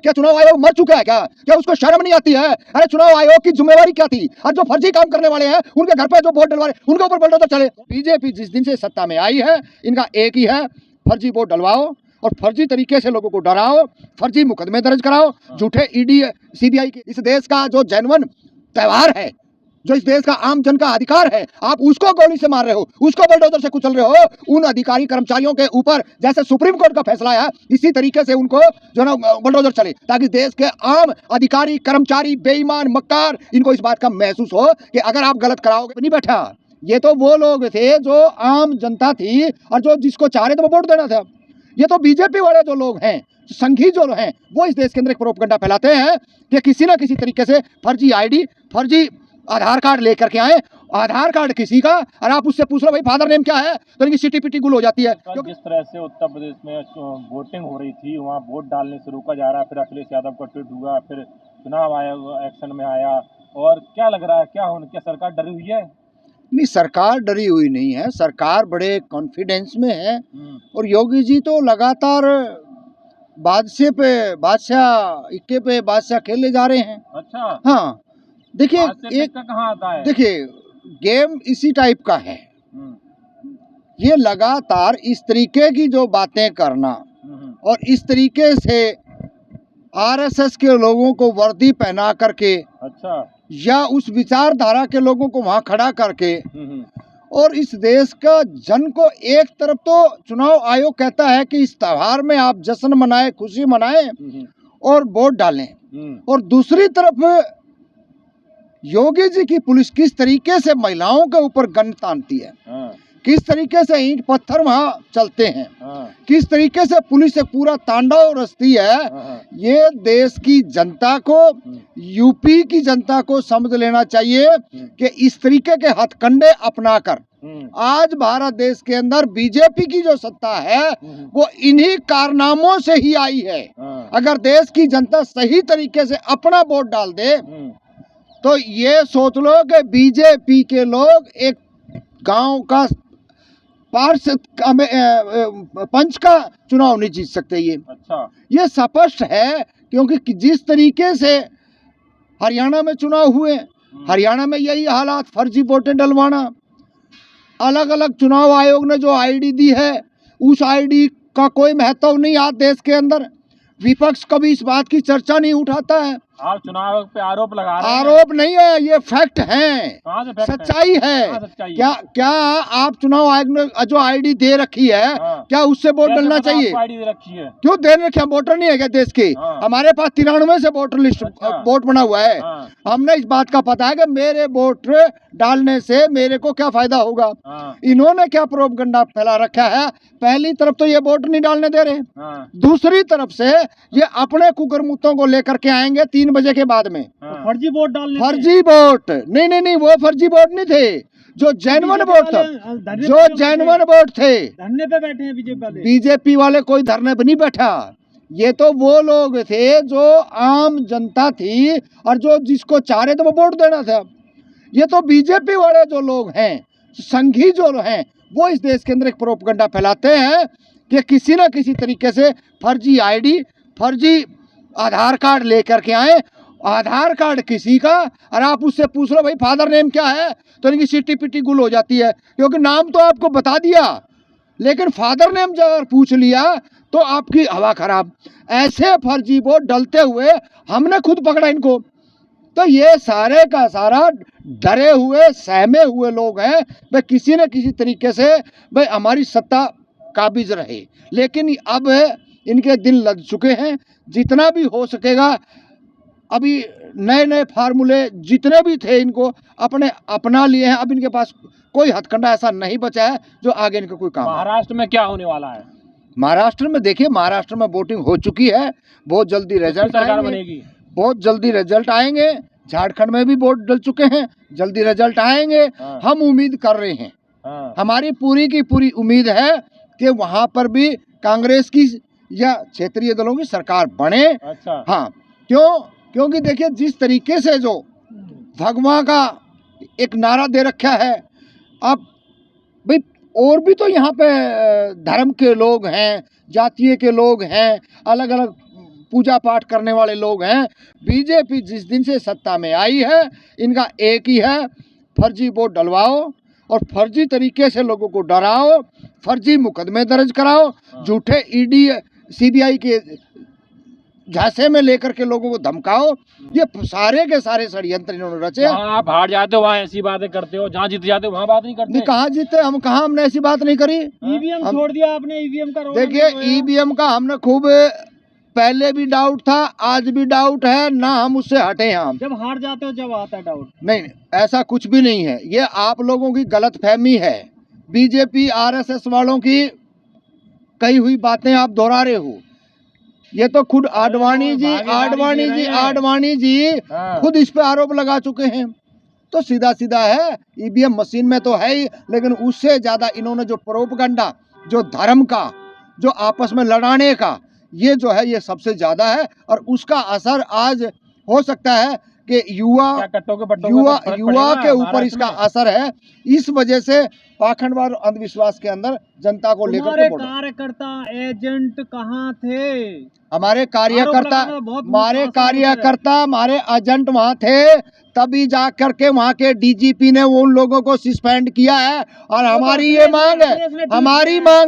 क्या चुनाव आयोग मर चुका है क्या उसको शर्म नहीं आती है? अरे चुनाव आयोग की जिम्मेवारी क्या थी? और जो फर्जी काम करने वाले हैं उनके घर पे जो वोट डलवा रहे उनके ऊपर बुलडोजर चले। बीजेपी जिस दिन से सत्ता में आई है इनका एक ही है, फर्जी वोट डलवाओ और फर्जी तरीके से लोगों को डराओ, फर्जी मुकदमे दर्ज कराओ, झूठे ईडी सीबीआई के। इस देश का जो जेन्युइन त्योहार है, जो इस देश का आम जन का अधिकार है, आप उसको गोली से मार रहे हो, उसको बुलडोजर से कुचल रहे हो। उन अधिकारी कर्मचारियों के ऊपर जैसे सुप्रीम कोर्ट का फैसला है इसी तरीके से उनको जो ना बुलडोजर चले, ताकि देश के आम अधिकारी कर्मचारी बेईमान मक्कार इनको इस बात का महसूस हो कि अगर आप गलत कराओगे नहीं बैठा। ये तो वो लोग थे जो आम जनता थी और जो जिसको चाह रहे थे वो वोट देना था। ये तो बीजेपी वाले जो लोग हैं, संघी जो हैं, वो इस देश के अंदर एक प्रोपगंडा फैलाते हैं कि किसी ना किसी तरीके से फर्जी आईडी, फर्जी आधार कार्ड लेकर के आए। आधार कार्ड किसी का और आप उससे पूछ लो भाई फादर नेम क्या है, तो इनकी सीटी पीटी गुल हो जाती है। क्योंकि जिस तरह से उत्तर प्रदेश में वोटिंग हो रही थी, वहाँ वोट डालने से रोका जा रहा, फिर अखिलेश यादव का ट्वीट हुआ, फिर चुनाव आयोग एक्शन में आया, और क्या लग रहा है क्या सरकार डरी हुई है? नहीं, सरकार डरी हुई नहीं है, सरकार बड़े कॉन्फिडेंस में है। और योगी जी तो लगातार बादशाह इक्के पे बादशाह खेले जा रहे हैं। अच्छा, हाँ, देखिए एक कहाँ आता है? देखिए गेम इसी टाइप का है। ये लगातार इस तरीके की जो बातें करना और इस तरीके से आरएसएस के लोगों को वर्दी पहना करके, अच्छा, या उस विचारधारा के लोगों को वहां खड़ा करके, और इस देश का जन को एक तरफ तो चुनाव आयोग कहता है कि इस त्योहार में आप जश्न मनाएं, खुशी मनाएं और वोट डालें, और दूसरी तरफ योगी जी की पुलिस किस तरीके से महिलाओं के ऊपर गन तानती है, किस तरीके से ईंट पत्थर वहां चलते हैं, किस तरीके से पुलिस एक पूरा तांडव रचती है। ये देश की जनता को, यूपी की जनता को समझ लेना चाहिए कि इस तरीके के हथकंडे अपनाकर आज भारत देश के अंदर बीजेपी की जो सत्ता है वो इन्हीं कारनामों से ही आई है। अगर देश की जनता सही तरीके से अपना वोट डाल दे तो ये सोच लो कि बीजेपी के लोग एक गांव का पार्षद पंच का चुनाव नहीं जीत सकते। ये स्पष्ट है, क्योंकि जिस तरीके से हरियाणा में चुनाव हुए, हरियाणा में यही हालात, फर्जी वोटें डलवाना, अलग अलग चुनाव आयोग ने जो आईडी दी है उस आईडी का कोई महत्व नहीं आज देश के अंदर। विपक्ष कभी इस बात की चर्चा नहीं उठाता है। आप चुनाव आयोग पे आरोप लगा रहे हैं। आरोप नहीं है, ये फैक्ट है, सच्चाई है। क्या आप चुनाव आयोग ने जो आईडी दे रखी है क्या उससे वोट डलना चाहिए? आईडी दे रखी है, क्यों दे रखी है? वोटर नहीं है क्या देश के? हमारे पास 93 से वोटर लिस्ट वोट बना हुआ है। हमने इस बात का पता है कि मेरे वोट डालने से मेरे को क्या फायदा होगा। इन्होंने क्या प्रोपगंडा फैला रखा है? पहली तरफ तो ये वोट नहीं डालने दे रहे, दूसरी तरफ से ये अपने कुकरमुत्तों को लेकर के आएंगे 3 बजे के बाद में फर्जी वोट डालने। फर्जी वोट नहीं, वो फर्जी वोट नहीं थे, जो जेन्युइन वोट था, जो जेन्युइन वोट थे। धरने पे बैठे हैं बीजेपी वाले कोई धरने पे नहीं बैठा। ये तो वो लोग थे जो आम जनता थी और जो जिसको चाह रहे थे वो वोट देना था। ये तो बीजेपी वाले जो लोग हैं, संघी जो हैं, वो इस देश के अंदर एक प्रोपगंडा फैलाते हैं कि किसी ना किसी तरीके से फर्जी आईडी, फर्जी आधार कार्ड लेकर के आए। आधार कार्ड किसी का और आप उससे पूछ लो भाई फादर नेम क्या है, तो इनकी सीटी पीटी गुल हो जाती है, क्योंकि नाम तो आपको बता दिया लेकिन फादर नेम जब पूछ लिया तो आपकी हवा खराब। ऐसे फर्जी वोट डलते हुए हमने खुद पकड़ा इनको। तो ये सारे का सारा डरे हुए सहमे हुए लोग हैं, भाई किसी न किसी तरीके से भाई हमारी सत्ता काबिज रहे। लेकिन अब इनके दिल लग चुके हैं, जितना भी हो सकेगा अभी नए नए फार्मूले जितने भी थे इनको अपने अपना लिए हैं। अब इनके पास कोई हथकंडा ऐसा नहीं बचा है जो आगे इनका कोई काम। महाराष्ट्र में क्या होने वाला है? महाराष्ट्र में देखिए, महाराष्ट्र में वोटिंग हो चुकी है, बहुत जल्दी रिजल्ट आएंगे, बहुत जल्दी रिजल्ट आएंगे। झारखंड में भी वोट डल चुके हैं, जल्दी रिजल्ट आएंगे। हम उम्मीद कर रहे हैं, हमारी पूरी की पूरी उम्मीद है कि वहां पर भी कांग्रेस की या क्षेत्रीय दलों की सरकार बने। अच्छा। हाँ, क्योंकि देखिए जिस तरीके से जो भगवान का एक नारा दे रखा है, अब भाई और भी तो यहाँ पे धर्म के लोग हैं, जातीय के लोग हैं, अलग अलग पूजा पाठ करने वाले लोग हैं। बीजेपी जिस दिन से सत्ता में आई है, इनका एक ही है, फर्जी वोट डलवाओ और फर्जी तरीके से लोगों को डराओ, फर्जी मुकदमे दर्ज कराओ, झूठे ईडी सीबीआई के झांसे में लेकर के लोगों को धमकाओ। ये सारे के सारे षड्यंत्र इन्होंने रचे। आप हार जाते हो वहाँ ऐसी बातें करते हो, जहाँ जीत जाते हो वहाँ बात नहीं करते। नहीं, कहाँ जीते हम, कहाँ हमने ऐसी बात नहीं करी। ईवीएम छोड़ दिया आपने, ईवीएम का देखिए ईवीएम का हमने खूब पहले भी डाउट था, आज भी डाउट है, ना हम उससे हटे हैं। हम जब हार जाते हो जब आता है डाउट। नहीं, ऐसा कुछ भी नहीं है, ये आप लोगों की गलत फहमी है। बीजेपी आरएसएस वालों की कही हुई बातें आप दोहरा रहे हो। ये तो खुद आडवाणी जी खुद इस पे आरोप लगा चुके हैं। तो सीधा सीधा है, ईवीएम मशीन में तो है ही, लेकिन उससे ज्यादा इन्होंने जो प्रोपगंडा, जो धर्म का, जो आपस में लड़ाने का, ये जो है ये सबसे ज्यादा है। और उसका असर आज हो सकता है कि युवा के ऊपर इसका असर है। इस वजह से पाखंडवाद और अंधविश्वास के अंदर जनता को लेकर के कार्यकर्ता एजेंट कहाँ थे? हमारे कार्यकर्ता हमारे एजेंट वहाँ थे, तभी जा करके वहाँ के डीजीपी ने उन लोगों को सस्पेंड किया है। और हमारी ये मांग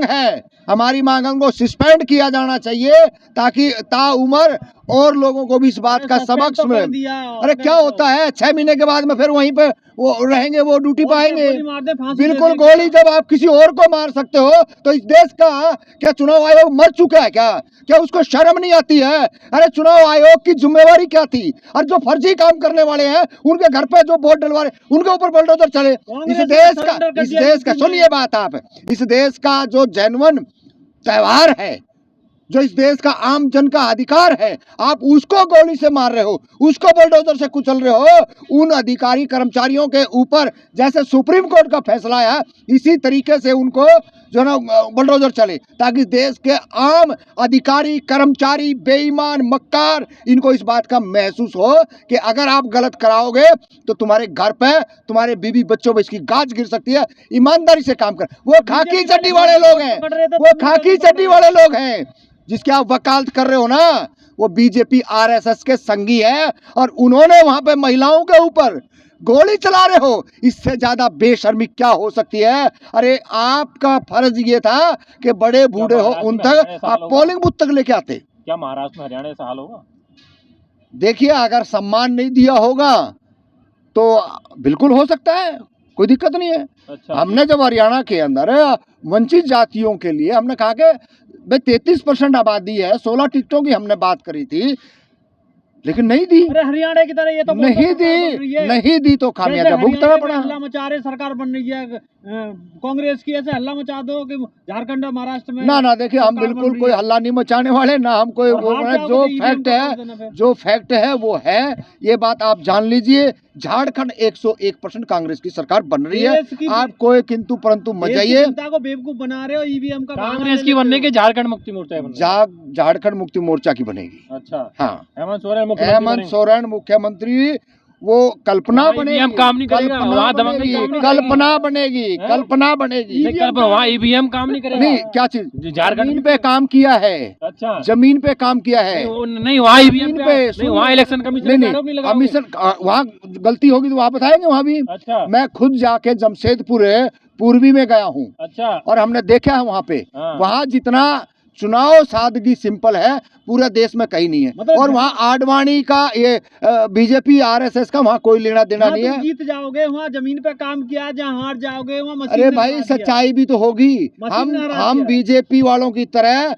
है, हमारी मांग उनको सस्पेंड किया जाना चाहिए, ताकि ताउम्र और लोगों को भी इस बात का सबक मिले। अरे क्या होता है, 6 महीने के बाद में फिर वहीं पे वो रहेंगे, वो ड्यूटी पाएंगे। बिल्कुल, गोली जब आप किसी और को मार सकते हो तो इस देश का क्या चुनाव आयोग मर चुका है क्या उसको शर्म नहीं आती है? अरे चुनाव आयोग की जिम्मेवारी क्या थी? और जो फर्जी काम करने वाले हैं उनके घर पे जो वोट डलवा रहे उनके ऊपर बुलडोजर चले। इस देश का सुनिए बात, आप इस देश का जो जेन्युइन त्योहार है, जो इस देश का आम जन का अधिकार है, आप उसको गोली से मार रहे हो, उसको बुलडोजर से कुचल रहे हो। उन अधिकारी कर्मचारियों के ऊपर जैसे सुप्रीम कोर्ट का फैसला है, इसी तरीके से उनको जो ना बुलडोजर चले, ताकि देश के आम अधिकारी कर्मचारी बेईमान मक्कार इनको इस बात का महसूस हो कि अगर आप गलत कराओगे तो तुम्हारे घर पे तुम्हारे बीवी बच्चों पे इसकी गाज गिर सकती है। ईमानदारी से काम कर। वो खाकी चड्डी वाले लोग हैं, जिसके आप वकालत कर रहे हो ना, वो बीजेपी आरएसएस के संगी है, और उन्होंने वहां पे महिलाओं के ऊपर गोली चला रहे हो। इससे ज्यादा बेशर्मी क्या हो सकती है? अरे आपका फर्ज ये था कि बड़े बूढ़े हो उन तक आप पोलिंग बूथ तक लेके आते। क्या महाराष्ट्र में हरियाणा ऐसा हाल होगा? देखिए, अगर सम्मान नहीं दिया होगा तो बिल्कुल हो सकता है, कोई दिक्कत नहीं है। अच्छा। हमने जब हरियाणा के अंदर वंचित जातियों के लिए हमने कहा कि भाई 33% आबादी है, 16 टिकटों की हमने बात करी थी, लेकिन नहीं दी। अरे हरियाणा की तरह ये तो नहीं दी तो खामियाजा भुगतना पड़ा। हल्ला मचा रहे, सरकार बन रही है कांग्रेस की, ऐसे हल्ला मचा दो कि झारखंड महाराष्ट्र में ना देखिए, हम बिल्कुल कोई हल्ला नहीं मचाने वाले, ना हम कोई जो फैक्ट है वो है। ये बात आप जान लीजिए, झारखंड 101% कांग्रेस की सरकार बन रही है। आप कोई किंतु परंतु मजाइए, जनता को बेवकूफ बना रहे हो। ईवीएम का कांग्रेस की बनने के झारखंड मुक्ति मोर्चा की बनेगी। अच्छा, हाँ, हेमंत सोरेन मुख्यमंत्री, वो कल्पना बनेगी, काम नहीं करेगा, कल्पना बनेगी। वहाँ ईवीएम काम नहीं करेगा। नहीं, क्या चीज झारखंड पे काम किया है? अच्छा, जमीन पे काम किया है। नहीं, वहाँ ईवीएम पे, वहाँ इलेक्शन कमीशन वहाँ गलती होगी तो वापस आएंगे वहाँ भी। अच्छा, मैं खुद जाके जमशेदपुर पूर्वी में गया हूँ। अच्छा, और हमने देखा है वहाँ पे, वहाँ जितना चुनाव सादगी सिंपल है पूरे देश में कहीं नहीं है। और वहाँ आडवाणी का ये बीजेपी आरएसएस का वहाँ कोई लेना देना नहीं है। जीत जाओगे, वहाँ जमीन पे काम किया, जहाँ हार जाओगे वहाँ मशीन। अरे भाई, सच्चाई भी तो होगी। हम बीजेपी वालों की तरह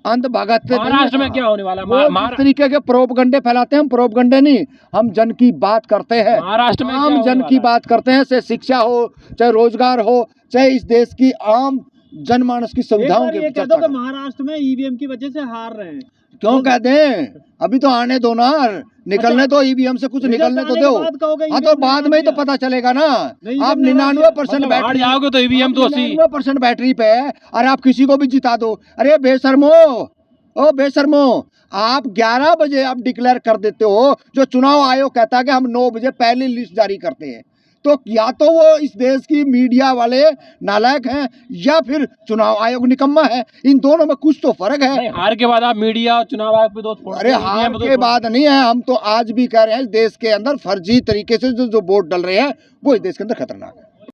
अंधभगत महाराष्ट्र में क्या होने वाला है? इस तरीके के प्रोपगंडे फैलाते हैं। हम प्रोपगंडे नहीं, हम जन की बात करते हैं। महाराष्ट्र में हम जन की बात करते हैं, चाहे शिक्षा हो, चाहे रोजगार हो, चाहे इस देश की आम जनमानस की सुविधाओं के। कह दो कि महाराष्ट्र में ईवीएम की वजह से हार रहे हैं, क्यों कह दें? अभी तो आने दो ना, निकलने तो ईवीएम से कुछ निकलने तो दो। हाँ, तो बाद में ही तो पता चलेगा ना। आप 99% बैटरी जाओगे तो ईवीएम तो 99% बैटरी पे है, और आप किसी को भी जिता दो। अरे बेशर्मो, आप 11 बजे आप डिक्लेयर कर देते हो, जो चुनाव आयोग कहता है कि हम 9 बजे पहली लिस्ट जारी करते हैं। तो या तो वो इस देश की मीडिया वाले नालायक हैं या फिर चुनाव आयोग निकम्मा है। इन दोनों में कुछ तो फर्क है। नहीं, हार के बाद आप मीडिया और चुनाव आयोग पे दोष फोड़ते अरे हैं, हार EVM पे दोष के फोड़ते बाद नहीं है, हम तो आज भी कह रहे हैं इस देश के अंदर फर्जी तरीके से जो वोट डल रहे हैं वो इस देश के अंदर खतरनाक है।